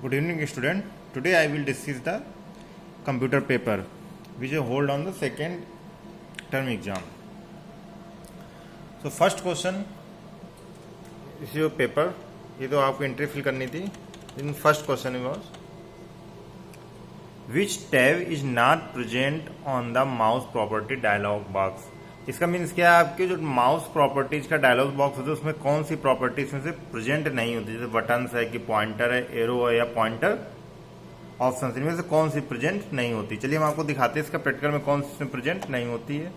Good evening, student. Today I will discuss the computer paper which is hold on the second term exam. So first question is your paper. ये तो आपको entry fill करनी थी. In first question was which tab is not present on the mouse property dialog box. इसका means क्या है, आपके जो माउस प्रॉपर्टीज का डायलॉग बॉक्स होता है उसमें कौन सी प्रॉपर्टीज में से प्रेजेंट नहीं होती. जैसे बटन्स है कि पॉइंटर है, एरो है या पॉइंटर ऑप्शन, इनमें से कौन सी प्रेजेंट नहीं होती. चलिए हम आपको दिखाते हैं इसका प्रैक्टिकल में कौन सी प्रेजेंट नहीं होती है.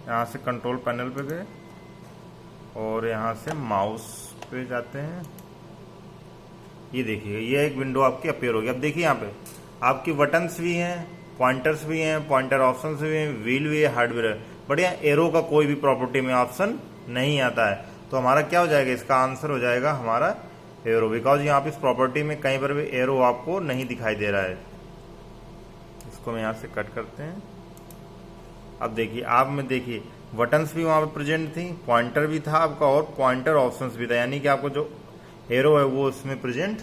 यहाँ से कंट्रोल पैनल पे गए और यहाँ से माउस पे जाते हैं. ये देखिए, ये एक विंडो आपकी अपीयर होगी. अब देखिए यहाँ पे आपकी बटन्स भी हैं, पॉइंटर्स भी हैं, पॉइंटर ऑप्शंस भी हैं, व्हील भी है, हार्डवेयर है, बट यहाँ एरो का कोई भी प्रॉपर्टी में ऑप्शन नहीं आता है. तो हमारा क्या हो जाएगा, इसका आंसर हो जाएगा हमारा एरो, बिकॉज यहाँ पे इस प्रॉपर्टी में कहीं पर भी एरो आपको नहीं दिखाई दे रहा है. इसको हम यहाँ से कट करते हैं. अब देखिए, आप में देखिए बटन्स भी वहाँ पे प्रेजेंट थी, पॉइंटर भी था आपका और पॉइंटर ऑप्शंस भी था, यानी कि आपको जो एरो है वो उसमें प्रेजेंट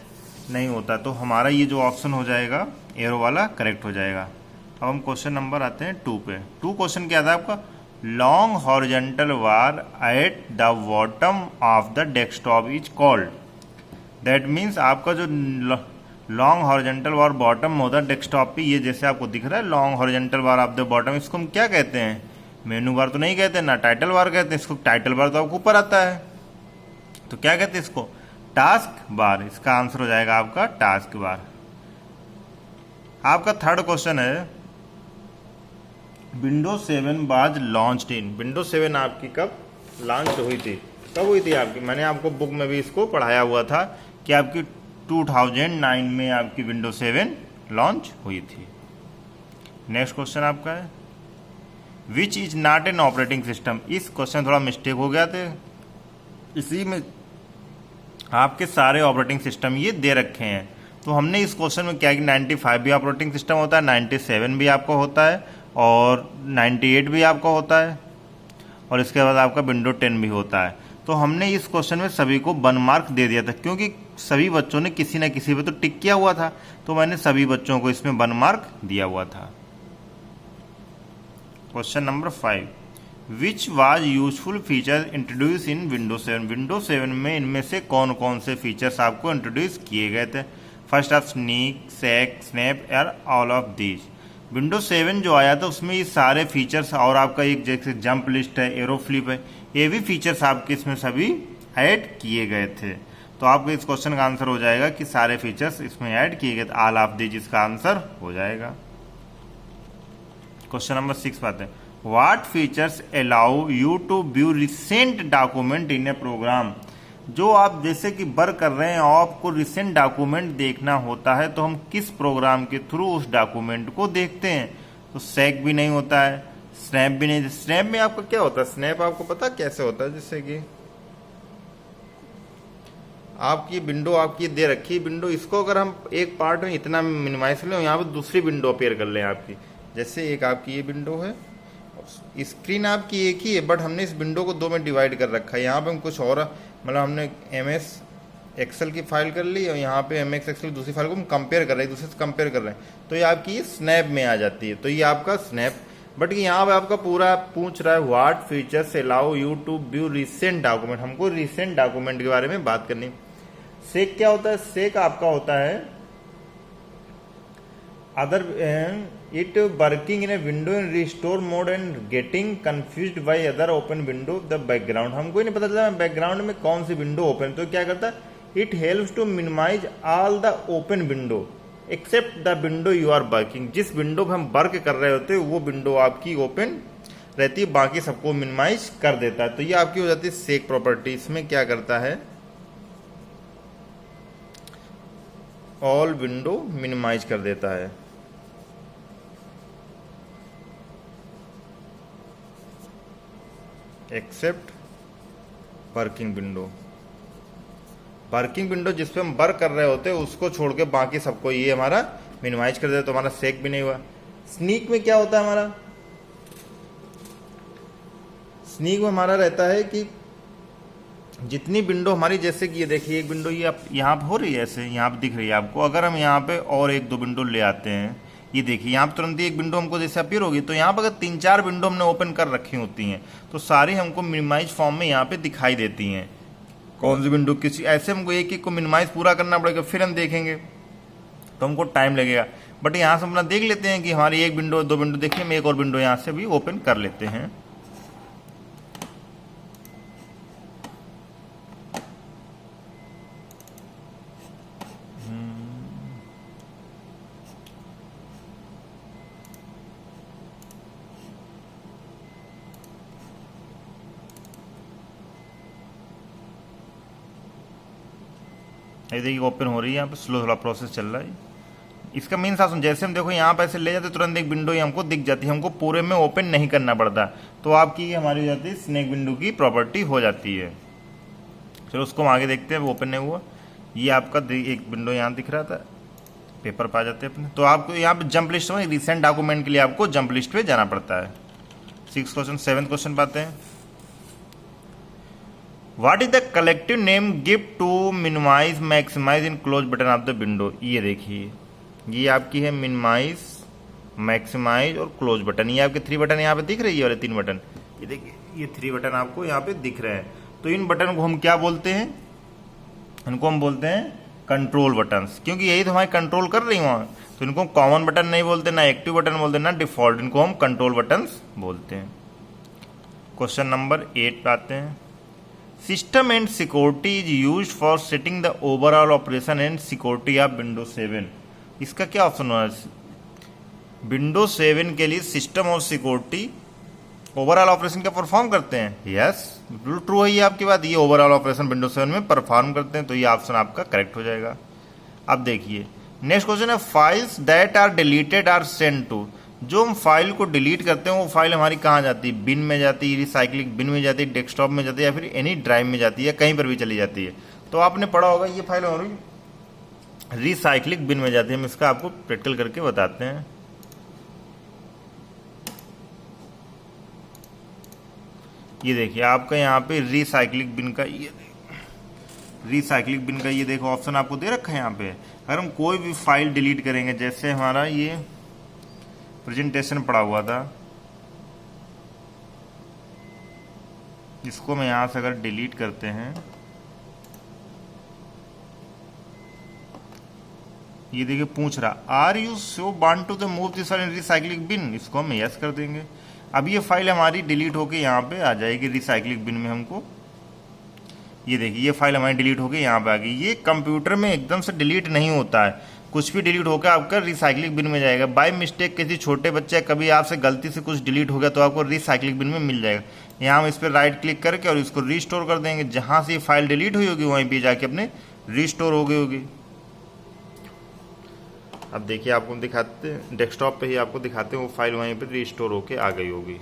नहीं होता. तो हमारा ये जो ऑप्शन हो जाएगा एरो वाला करेक्ट हो जाएगा. अब हम क्वेश्चन नंबर आते हैं 2 पे. 2 क्वेश्चन क्या था आपका, long horizontal bar at the bottom of the desktop is called. That means आपका जो लॉन्ग हॉरिजॉन्टल बार बॉटम में होता है डेस्कटॉप पे, ये जैसे आपको दिख रहा है long horizontal bar of the bottom, इसको हम क्या कहते हैं, मेनू बार तो नहीं कहते, ना टाइटल बार कहते हैं. इसको टाइटल बार तो आपको ऊपर आता है, तो क्या कहते हैं इसको, टास्क बार. इसका आंसर हो जाएगा आपका टास्क बार. आपका थर्ड क्वेश्चन है, Windows 7 was launched in. Windows 7 आपकी कब लॉन्च हुई थी, कब हुई थी आपकी, मैंने आपको बुक में भी इसको पढ़ाया हुआ था कि आपकी 2009 में आपकी विंडोज 7 लॉन्च हुई थी. नेक्स्ट क्वेश्चन आपका है, which is not an operating system. इस क्वेश्चन थोड़ा मिस्टेक हो गया थे, इसी में आपके सारे ऑपरेटिंग सिस्टम ये दे रखे हैं. तो हमने इस क्वेश्चन में क्या कि 95 भी ऑपरेटिंग सिस्टम होता है, 97 भी आपका होता है और 98 भी आपका होता है और इसके बाद आपका विंडो 10 भी होता है. तो हमने इस क्वेश्चन में सभी को 1 मार्क दे दिया था, क्योंकि सभी बच्चों ने किसी न किसी पे तो टिक किया हुआ था, तो मैंने सभी बच्चों को इसमें 1 मार्क दिया हुआ था. Question number 5, which was useful feature introduce in Windows 7. Windows 7 में इनमें से कौन कौन से फीचर्स आपको इंट्रोड्यूस किए गए थे. First of sneak, sack, snap और ऑल ऑफ दीज. विंडोज 7 जो आया था उसमें ये सारे फीचर्स और आपका एक जैसे जंप लिस्ट है, एरो फ्लिप है, ये भी फीचर्स आपके इसमें सभी ऐड किए गए थे. तो आपको इस क्वेश्चन का आंसर हो जाएगा कि सारे फीचर्स इसमें ऐड किए गए थे, ऑल ऑफ दीज इसका आंसर हो जाएगा. क्वेश्चन नंबर 6 पे आते हैं, what features allow you to view recent document in a program. जो आप जैसे कि वर्क कर रहे हैं और आपको रिसेंट डॉक्यूमेंट देखना होता है, तो हम किस प्रोग्राम के थ्रू उस डॉक्यूमेंट को देखते हैं. तो सैक भी नहीं होता है, स्नैप भी नहीं. स्नैप में आपका क्या होता है, स्नैप आपको पता कैसे होता है, जैसे कि आपकी विंडो आपकी दे रखी है विंडो, इसको अगर हम एक पार्ट में इतना मिनिमाइज कर लें, यहाँ पर दूसरी विंडो अपेयर कर लें आपकी. जैसे एक आपकी ये विंडो है, स्क्रीन आपकी एक ही है, बट हमने इस विंडो को 2 में डिवाइड कर रखा है. यहाँ पे हम कुछ और मतलब हमने MS एक्सेल की फाइल कर ली और यहाँ पे MX एक्सेल की दूसरी फाइल को हम कंपेयर कर रहे हैं, दूसरे से कंपेयर कर रहे हैं, तो ये आपकी स्नैप में आ जाती है. तो ये आपका स्नैप, बट यहाँ पे आपका पूरा पूछ रहा है what features allow you to view recent document. हमको रिसेंट डॉक्यूमेंट के बारे में बात करनी. सेक क्या होता है, सेक आपका होता है other it working in a window in restore mode and getting confused by other open window the background. हमको ही नहीं पता चला बैकग्राउंड में कौन सी विंडो ओपन, तो क्या करता है, it helps to minimize all the open window except the window you are working. जिस विंडो पे हम वर्क कर रहे होते हैं वो विंडो आपकी ओपन रहती है, बाकी सबको मिनिमाइज कर देता है. तो ये आपकी हो जाती है सेक प्रॉपर्टी. इसमें क्या करता है, ऑल विंडो मिनिमाइज कर देता है. Except working window. Working window जिस पे हम वर्क कर रहे होते हैं उसको छोड़ के बाकी सबको ये हमारा मिनिमाइज कर देता, तो हमारा सेक भी नहीं हुआ. स्नीक में क्या होता है हमारा, स्नीक में हमारा रहता है कि जितनी विंडो हमारी, जैसे कि ये देखिए एक विंडो ये आप यहाँ पे हो रही है, ऐसे यहाँ पे दिख रही है आपको। अगर हम यहाँ पे और एक दो विंडो ले आते हैं, ये देखिए यहाँ पे तुरंत ही एक विंडो हमको जैसे अपीयर होगी। तो यहाँ पर अगर 3-4 विंडो हमने ओपन कर रखी होती हैं तो सारी हमको मिनिमाइज फॉर्म में यहाँ पे दिखाई देती हैं। कौन सी विंडो किसी, ऐसे हमको एक एक को मिनिमाइज पूरा करना पड़ेगा, फिर हम देखेंगे तो हमको टाइम लगेगा। बट यहाँ से अपना देख लेते हैं कि हमारी एक विंडो, दो विंडो, देखिए हम एक और विंडो यहाँ से भी ओपन कर लेते हैं। ये देखिए ओपन हो रही है, यहाँ पे स्लो थोड़ा प्रोसेस चल रहा है। इसका मेन शासन, जैसे हम देखो यहाँ पे ऐसे ले जाते तुरंत एक विंडो ही हमको दिख जाती है, हमको पूरे में ओपन नहीं करना पड़ता। तो आपकी हमारी हो जाती है स्नैक विंडो की प्रॉपर्टी हो जाती है। चलो उसको हम आगे देखते हैं, वो ओपन नहीं हुआ। ये आपका एक विंडो यहाँ दिख रहा था, पेपर पे आ जाते हैं अपने। तो आपको यहाँ पे जंप लिस्ट में रिसेंट डॉक्यूमेंट के लिए आपको जंप लिस्ट पे जाना पड़ता है। 6 क्वेश्चन 7 क्वेश्चन पाते हैं। What is the collective name give to minimize maximize in close button of the window. ये देखिए ये आपकी है मिनिमाइज, मैक्सिमाइज और क्लोज बटन। ये आपके 3 बटन यहाँ पे दिख रही है, और 3 बटन ये देखिए, ये 3 बटन आपको यहाँ पे दिख रहे हैं। तो इन बटन को हम क्या बोलते हैं, इनको हम बोलते हैं कंट्रोल बटन्स, क्योंकि यही तो हमारी कंट्रोल कर रही वहाँ। तो इनको कॉमन बटन नहीं बोलते, ना एक्टिव बटन बोलते, ना डिफॉल्ट, इनको हम कंट्रोल बटन्स बोलते हैं। क्वेश्चन नंबर 8 पे आते हैं। System and security is use for setting the overall operation and security of window 7। इसका क्या ऑप्शन हुआ है, विंडो 7 के लिए सिस्टम और सिक्योरिटी ओवरऑल ऑपरेशन क्या परफॉर्म करते हैं। यस, बिल्कुल ट्रू है ये आपकी बात, ये ओवरऑल ऑपरेशन विंडो 7 में परफॉर्म करते हैं। तो ये ऑप्शन आपका करेक्ट हो जाएगा। अब देखिए नेक्स्ट क्वेश्चन है, files that are deleted are send to. जो हम फाइल को डिलीट करते हैं वो फाइल हमारी कहाँ जाती है, बिन में जाती है, रिसाइक्लिंग बिन में जाती है, डेस्कटॉप में जाती है, या फिर एनी ड्राइव में जाती है, कहीं पर भी चली जाती है। तो आपने पढ़ा होगा ये फाइल हमारी रिसाइक्लिंग बिन में जाती है। हम इसका आपको प्रैक्टिकल करके बताते हैं। ये देखिए आपका यहाँ पे रिसाइक्लिंग बिन का ये देखो ऑप्शन आपको दे रखा है यहाँ पे। अगर हम कोई भी फाइल डिलीट करेंगे, जैसे हमारा ये प्रेजेंटेशन पड़ा हुआ था, इसको मैं यहाँ से अगर डिलीट करते हैं, ये देखिए पूछ रहा are you sure want to the move this in recycling bin, इसको हम यस कर देंगे। अब ये फाइल हमारी डिलीट होके यहाँ पे आ जाएगी रिसाइक्लिंग बिन में। हमको ये देखिए ये फाइल हमारी डिलीट होके यहाँ पे आ गई। ये कंप्यूटर में एकदम से डिलीट नहीं होता है, कुछ भी डिलीट होकर आपका रिसाइक्लिंग बिन में जाएगा। बाय मिस्टेक किसी छोटे बच्चे कभी आपसे गलती से कुछ डिलीट हो गया तो आपको रिसाइक्लिंग बिन में मिल जाएगा। यहाँ हम इस पर राइट क्लिक करके और इसको रीस्टोर कर देंगे। जहाँ से ये फाइल डिलीट हुई होगी वहीं पे जाके अपने रीस्टोर हो गई होगी। अब देखिए आपको दिखाते हैं, डेस्कटॉप पे ही आपको दिखाते हैं वो फाइल वहीं पे रीस्टोर होके आ गई होगी।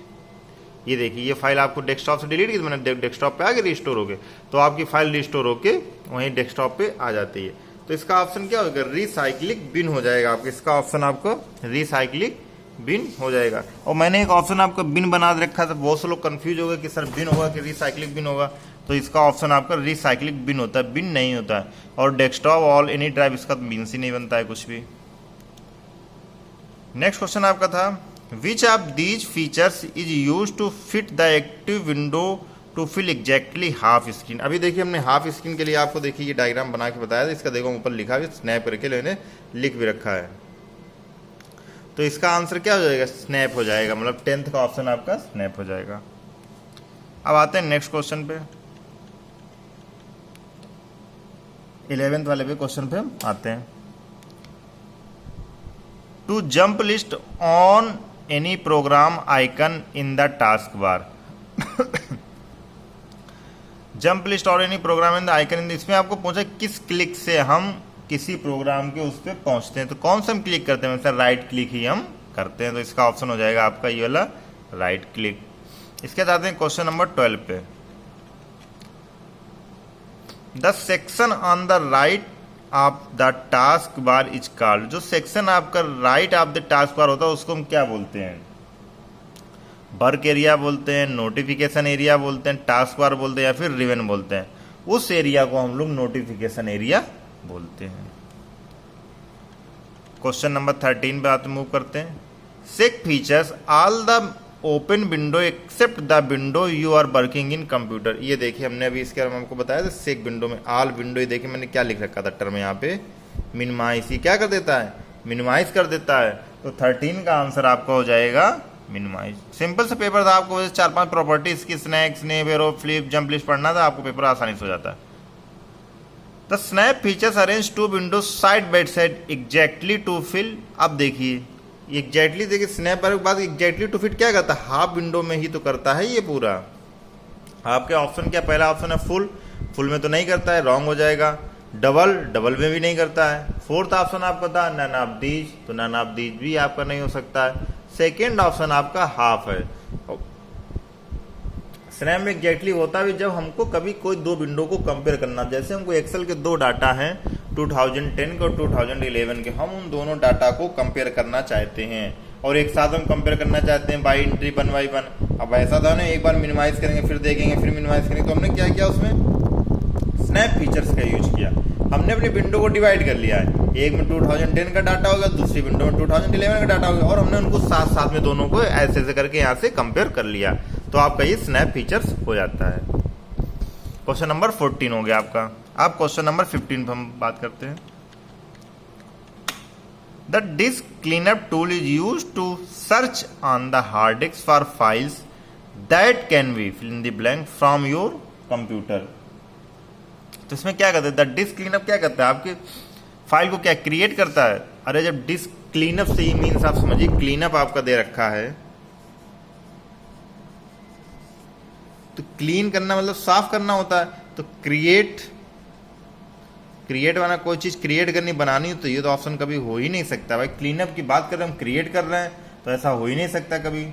ये देखिए ये फाइल आपको डेस्कटॉप से डिलीट की, तो मैंने डेस्कटॉप पे आ गई रीस्टोर हो गए, तो आपकी फाइल रीस्टोर होके वहीं डेस्कटॉप पे आ जाती है। तो इसका ऑप्शन क्या होगा, रिसाइक्लिंग बिन हो जाएगा आपका। इसका ऑप्शन आपको रिसाइक्लिंग बिन हो जाएगा। और मैंने एक ऑप्शन आपका बिन बना रखा था, बहुत से लोग कंफ्यूज हो गए कि सर बिन होगा कि रिसाइक्लिंग बिन होगा। तो इसका ऑप्शन आपका रिसाइक्लिंग बिन होता है, बिन नहीं होता है। और डेस्कटॉप ऑल एनी ड्राइव इसका बिन से नहीं बनता है कुछ भी। नेक्स्ट क्वेश्चन आपका था, which of these features is use to fit the active window to fill exactly half screen. अभी देखिए हमने हाफ स्क्रीन के लिए आपको देखिए ये डायग्राम बना के बताया था। इसका देखो ऊपर लिखा भी, स्नैप करके मैंने लिख भी रखा है। तो इसका आंसर क्या हो जाएगा, स्नैप हो जाएगा, मतलब 10th का ऑप्शन आपका स्नैप हो जाएगा। अब आते हैं नेक्स्ट क्वेश्चन पे, 11th वाले पे क्वेश्चन पे हम आते हैं। To jump list on any program icon in the task bar. Jump list और any program in the icon, इसमें आपको पूछा किस क्लिक से हम किसी प्रोग्राम के उस पर पहुंचते हैं। तो कौन सा हम क्लिक करते हैं, मतलब राइट क्लिक ही हम करते हैं। तो इसका ऑप्शन हो जाएगा आपका ये वाला राइट क्लिक। इसके साथ हैं क्वेश्चन नंबर 12 पे, the section on the right of the task bar is called. जो सेक्शन आपका राइट ऑफ द टास्क बार होता है उसको हम क्या बोलते हैं, वर्क एरिया बोलते हैं, नोटिफिकेशन एरिया बोलते हैं, टास्क बार बोलते हैं, या फिर रिबन बोलते हैं। उस एरिया को हम लोग नोटिफिकेशन एरिया बोलते हैं। क्वेश्चन नंबर 13 पे आते मूव करते हैं। Shake features all the open window except the window you are working in computer. ये देखिए हमने अभी इसके बारे में आपको बताया था, सेक विंडो में ऑल विंडो, ये देखिए मैंने क्या लिख रखा था टर्म यहाँ पे, मिनिमाइज। ये क्या कर देता है, मिनिमाइज कर देता है। तो 13 का आंसर आपका हो जाएगा मिनिमाइज। सिंपल सा पेपर था, आपको वैसे 4-5 प्रॉपर्टीज की snack, snap, aero, flip, jump list पढ़ना था, आपको पेपर आसानी से हो जाता है। The snap features arrange two windows side by side exactly to fill. अब देखिए एग्जैक्टली, देखिए स्नैप के बाद एग्जैक्टली टू फिट क्या करता है, हाफ विंडो में ही तो करता है ये पूरा। आपके ऑप्शन क्या, पहला ऑप्शन है फुल, फुल में तो नहीं करता है, रॉन्ग हो जाएगा। डबल, डबल में भी नहीं करता है। फोर्थ ऑप्शन आपका था नन ऑफ दीज, तो नन ऑफ दीज भी आपका नहीं हो सकता है। सेकेंड ऑप्शन आपका हाफ है। स्नैप में एग्जैक्टली होता भी जब हमको कभी कोई दो विंडो को कंपेयर करना, जैसे हमको एक्सेल के दो डाटा हैं 2010 के और 2011 के, हम उन दोनों डाटा को कंपेयर करना चाहते हैं और एक साथ हम कंपेयर करना चाहते हैं बाई एंट्री 1 बाई 1। अब ऐसा था ना, एक बार मिनिमाइज करेंगे फिर देखेंगे फिर मिनिमाइज करेंगे, तो हमने क्या किया उसमें स्नैप फीचर्स का यूज किया। हमने अपनी विंडो को डिवाइड कर लिया है, एक में 2010 का डाटा होगा, दूसरी विंडो में 2011 का डाटा होगा, और हमने उनको साथ साथ में दोनों को ऐसे ऐसे करके यहाँ से कंपेयर कर लिया, तो आपका ये स्नैप फीचर्स हो जाता है। क्वेश्चन नंबर 14 हो गया आपका। आप क्वेश्चन नंबर 15 पर हम बात करते हैं। The disk cleanup tool is use to search on the hard disk for files that can be fill in the blank from your computer. तो इसमें क्या करते हैं, द डिस्क क्लीनअप क्या करता है, आपके फाइल को क्या क्रिएट करता है। अरे जब डिस्क क्लीनअप से ही मीन्स आप समझिए, क्लीनअप आपका दे रखा है, तो क्लीन करना मतलब साफ करना होता है। तो क्रिएट वाला कोई चीज क्रिएट करनी, बनानी, तो ये तो ऑप्शन कभी हो ही नहीं सकता भाई। क्लीनअप की बात कर रहे हैं, हम क्रिएट कर रहे हैं, तो ऐसा हो ही नहीं सकता कभी।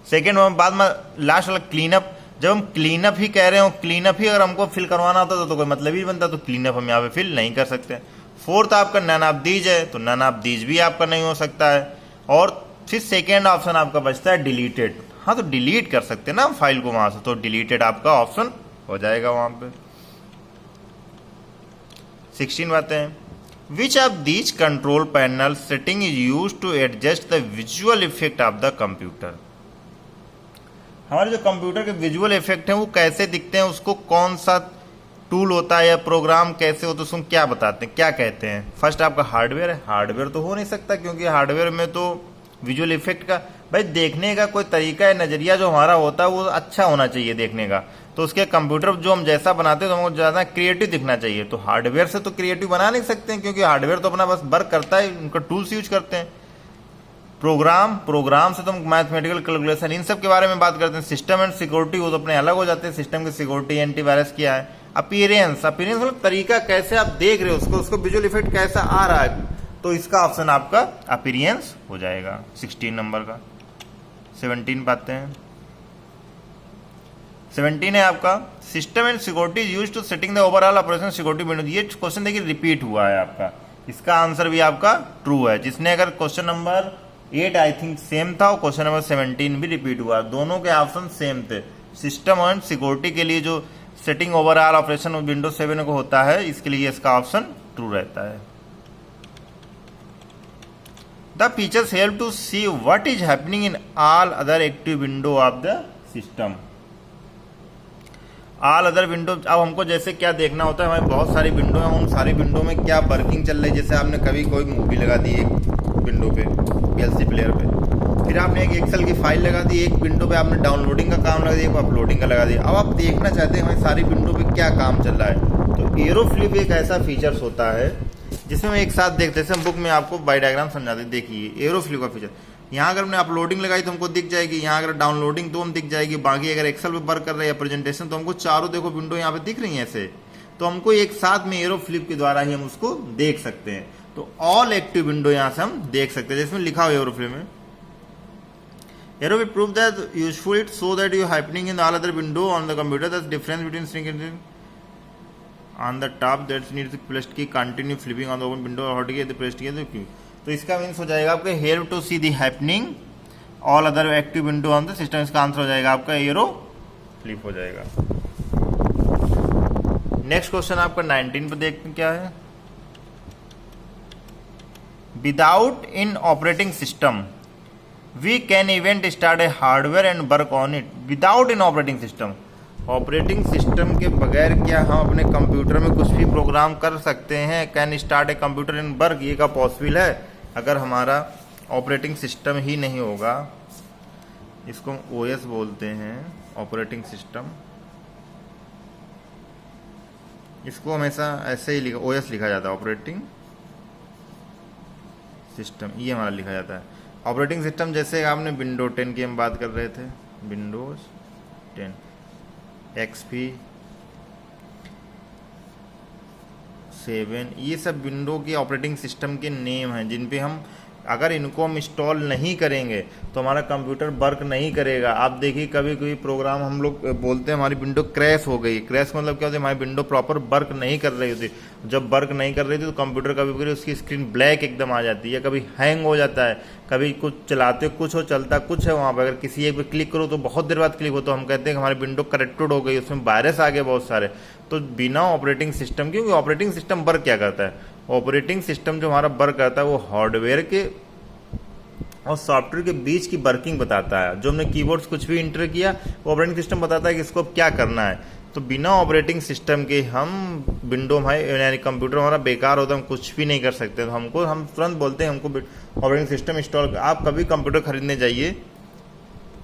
सेकेंड बाद में लास्ट वाला क्लीनअप, जब हम क्लीनअप ही कह रहे हो, क्लीनअप ही अगर हमको फिल करवाना होता तो कोई मतलब ही बनता, तो क्लीनअप हम यहाँ पे फिल नहीं कर सकते। फोर्थ आपका नन ऑफ दीज है, तो नन ऑफ दीज भी आपका नहीं हो सकता है। और फिर सेकेंड ऑप्शन आपका बचता है डिलीटेड। हाँ, तो डिलीट कर सकते हैं ना फाइल को वहां से, तो डिलीटेड आपका ऑप्शन हो जाएगा वहां पे। 16 बातें हैं। Which of these control panel setting is use to adjust the visual effect of the computer. हमारे जो कंप्यूटर के विजुअल इफेक्ट हैं वो कैसे दिखते हैं, उसको कौन सा टूल होता है या प्रोग्राम कैसे होता है, उसको क्या बताते हैं, क्या कहते हैं। फर्स्ट आपका हार्डवेयर है। हार्डवेयर तो हो नहीं सकता, क्योंकि हार्डवेयर में तो विजुअल इफेक्ट का भाई देखने का कोई तरीका है, नजरिया जो हमारा होता है वो अच्छा होना चाहिए देखने का। तो उसके कंप्यूटर जो हम जैसा बनाते हैं तो हमको ज़्यादा क्रिएटिव दिखना चाहिए। तो हार्डवेयर से तो क्रिएटिव बना नहीं सकते हैं, क्योंकि हार्डवेयर तो अपना बस वर्क करता है, उनका टूल्स यूज करते हैं। प्रोग्राम से तो हम मैथमेटिकल कैलकुलेशन इन सब के बारे में बात करते हैं। सिस्टम एंड सिक्योरिटी वो तो अपने अलग हो जाते हैं, सिस्टम की सिक्योरिटी, एंटीवायरस क्या है। अपीयरेंस मतलब तरीका कैसे आप देख रहे हो उसको विजुअल इफेक्ट कैसा आ रहा है, तो इसका ऑप्शन आपका अपीयरेंस हो जाएगा 16 नंबर का। 17 पाते हैं। 17 है आपका system and security use to setting the overall operation security window. ये क्वेश्चन देखिए रिपीट हुआ है आपका, इसका आंसर भी आपका ट्रू है। जिसने अगर question number 8 I think same था और क्वेश्चन नंबर 17 भी रिपीट हुआ, दोनों के ऑप्शन सेम थे। सिस्टम एंड सिक्योरिटी के लिए जो सेटिंग ओवरऑल ऑपरेशन विंडोज 7 को होता है, इसके लिए इसका ऑप्शन ट्रू रहता है। The features help to see what is happening in all other active window of the system. All other window, अब हमको जैसे क्या देखना होता है, हमारे बहुत सारी विंडो है, उन सारी विंडो में क्या वर्किंग चल रही है। जैसे आपने कभी कोई मूवी लगा दी एक विंडो पे, पीएलसी प्लेयर पे, फिर आपने एक एक्सेल की फाइल लगा दी, एक विंडो पे आपने डाउनलोडिंग का काम लगा दिया, एक अपलोडिंग का लगा दिया। अब आप देखना चाहते हैं हमारी सारी विंडो पे क्या काम चल रहा है, तो एरो फ्लिप एक ऐसा फीचर्स होता है जिसमें हम एक साथ देखते हैं। जैसे बुक में आपको बाय डायग्राम समझाते, देखिए एरो फ्लिप का फीचर। यहाँ अगर हमने अपलोडिंग लगाई तो हमको दिख जाएगी, यहाँ अगर डाउनलोडिंग तो हम दिख जाएगी, बाकी अगर एक्सेल पे वर्क कर रहे हैं प्रेजेंटेशन तो हमको चारों देखो विंडो यहाँ पे दिख रही है ऐसे। तो हमको एक साथ में एरो फ्लिप के द्वारा ही हम उसको देख सकते हैं। तो ऑल एक्टिव विंडो यहाँ से हम देख सकते हैं, जिसमें लिखा हुआ एरो फ्लिप में। Arrow will prove that useful it so that you happening in all other window on the computer. That's difference between string on the top that needs pressed key continue flipping on the open window or hotkey the pressed key the key. तो इसका means हो जाएगा आपका help to see the happening all other active window on the system. इसका answer हो जाएगा आपका arrow flip हो जाएगा। नेक्स्ट क्वेश्चन आपका 19 पे देखते हैं क्या है। Without in operating system we can event start a hardware and work on it without in operating system. Operating system के बगैर क्या हम अपने कंप्यूटर में कुछ भी प्रोग्राम कर सकते हैं? Can start a computer in work, ये का पॉसिबल है अगर हमारा ऑपरेटिंग सिस्टम ही नहीं होगा। इसको ओएस बोलते हैं, ऑपरेटिंग सिस्टम। इसको हमेशा ऐसे ही ओएस लिखा जाता है, ऑपरेटिंग सिस्टम, ये हमारा लिखा जाता है ऑपरेटिंग सिस्टम। जैसे आपने विंडो 10 की हम बात कर रहे थे, विंडोज 10, XP 7, ये सब विंडो के ऑपरेटिंग सिस्टम के नेम हैं जिन पे हम अगर इनको हम इंस्टॉल नहीं करेंगे तो हमारा कंप्यूटर वर्क नहीं करेगा। आप देखिए कभी कोई प्रोग्राम हम लोग बोलते हैं हमारी विंडो क्रैश हो गई। क्रैश मतलब क्या होता है? हमारी विंडो प्रॉपर वर्क नहीं कर रही होती। जब वर्क नहीं कर रही थी तो कंप्यूटर कभी कभी उसकी स्क्रीन ब्लैक एकदम आ जाती है, कभी हैंग हो जाता है, कभी कुछ चलाते कुछ हो, चलता कुछ है। वहाँ पर अगर किसी एक पे क्लिक करो तो बहुत देर बाद क्लिक हो तो हम कहते हैं कि हमारी विंडो करेक्टेड हो गई, उसमें वायरस आ गए बहुत सारे। तो बिना ऑपरेटिंग सिस्टम, क्योंकि ऑपरेटिंग सिस्टम वर्क क्या करता है? ऑपरेटिंग सिस्टम जो हमारा वर्क करता है वो हार्डवेयर के और सॉफ्टवेयर के बीच की वर्किंग बताता है। जो हमने कीबोर्ड्स कुछ भी इंटर किया वो ऑपरेटिंग सिस्टम बताता है कि इसको क्या करना है। तो बिना ऑपरेटिंग सिस्टम के हम विंडो यानी कंप्यूटर हमारा बेकार होता है, हम कुछ भी नहीं कर सकते। तो हम तुरंत बोलते हैं हमको ऑपरेटिंग सिस्टम इंस्टॉल। आप कभी कंप्यूटर खरीदने जाइए,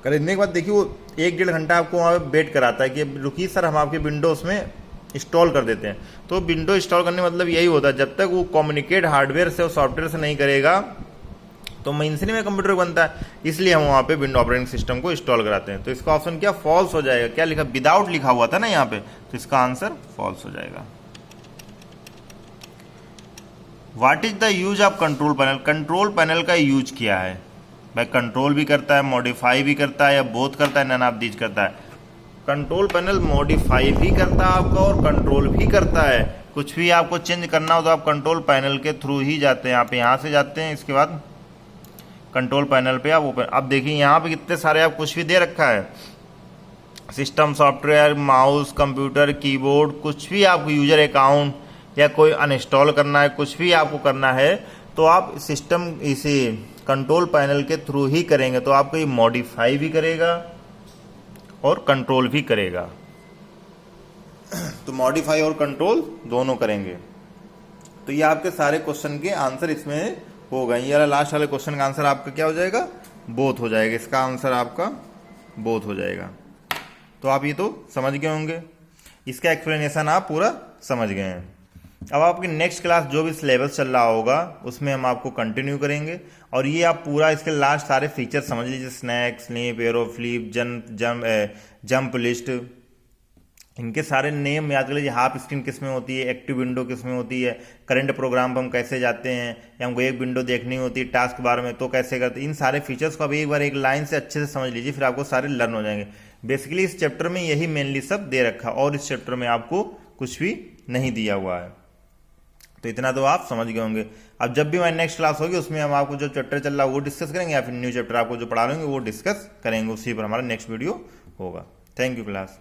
खरीदने के बाद देखिए वो 1-1.5 घंटा आपको वहाँ पे वेट कराता है कि रुकिए सर हम आपके विंडो उसमें इंस्टॉल कर देते हैं। तो विंडो इंस्टॉल करने मतलब यही होता है, जब तक वो कम्युनिकेट हार्डवेयर से और सॉफ्टवेयर से नहीं करेगा तो मेंसरी में कंप्यूटर बनता है। इसलिए हम वहाँ पे विंडो ऑपरेटिंग सिस्टम को इंस्टॉल कराते हैं। तो इसका ऑप्शन क्या फॉल्स हो जाएगा? क्या लिखा? विदाउट लिखा हुआ था ना यहाँ पे, तो इसका आंसर फॉल्स हो जाएगा। What is the use of control panel? Control panel का यूज क्या है भाई? कंट्रोल भी करता है, मॉडिफाई भी करता है, या बोथ करता है, नन ऑफ दीज करता है? कंट्रोल पैनल मॉडिफाई भी करता है आपका और कंट्रोल भी करता है। कुछ भी आपको चेंज करना हो तो आप कंट्रोल पैनल के थ्रू ही जाते हैं। आप यहाँ से जाते हैं, इसके बाद कंट्रोल पैनल पे आप ओपन। अब देखिए यहाँ पे कितने सारे आप कुछ भी दे रखा है, system, software, mouse, computer, keyboard, कुछ भी आपको यूजर अकाउंट या कोई अनइंस्टॉल करना है, कुछ भी आपको करना है तो आप सिस्टम इसे कंट्रोल पैनल के थ्रू ही करेंगे। तो आपको ये मॉडिफाई भी करेगा और कंट्रोल भी करेगा। तो मॉडिफाई और कंट्रोल दोनों करेंगे। तो ये आपके सारे क्वेश्चन के आंसर इसमें होगा। ये लास्ट वाले क्वेश्चन का आंसर आपका क्या हो जाएगा? बोथ हो जाएगा। इसका आंसर आपका बोथ हो जाएगा। तो आप ये तो समझ गए होंगे, इसका एक्सप्लेनेशन आप पूरा समझ गए हैं। अब आपकी नेक्स्ट क्लास जो भी सिलेबस चल रहा होगा उसमें हम आपको कंटिन्यू करेंगे और ये आप पूरा इसके लास्ट सारे फीचर समझ लीजिए। Snack, sleep, aero, flip, jump list, इनके सारे नेम याद कर लीजिए। हाफ स्क्रीन किस में होती है, एक्टिव विंडो किस में होती है, करंट प्रोग्राम पर हम कैसे जाते हैं, या हमको एक विंडो देखनी होती है टास्क बार में तो कैसे करते हैं। इन सारे फीचर्स को अभी एक बार एक लाइन से अच्छे से समझ लीजिए, फिर आपको सारे लर्न हो जाएंगे। बेसिकली इस चैप्टर में यही मेनली सब दे रखा और इस चैप्टर में आपको कुछ भी नहीं दिया हुआ है। तो इतना तो आप समझ गए होंगे। अब जब भी हमारी नेक्स्ट क्लास होगी उसमें हम आपको जो चैप्टर चल रहा है वो डिस्कस करेंगे, या फिर न्यू चैप्टर आपको जो पढ़ा लेंगे वो डिस्कस करेंगे। उसी पर हमारा नेक्स्ट वीडियो होगा। Thank you class.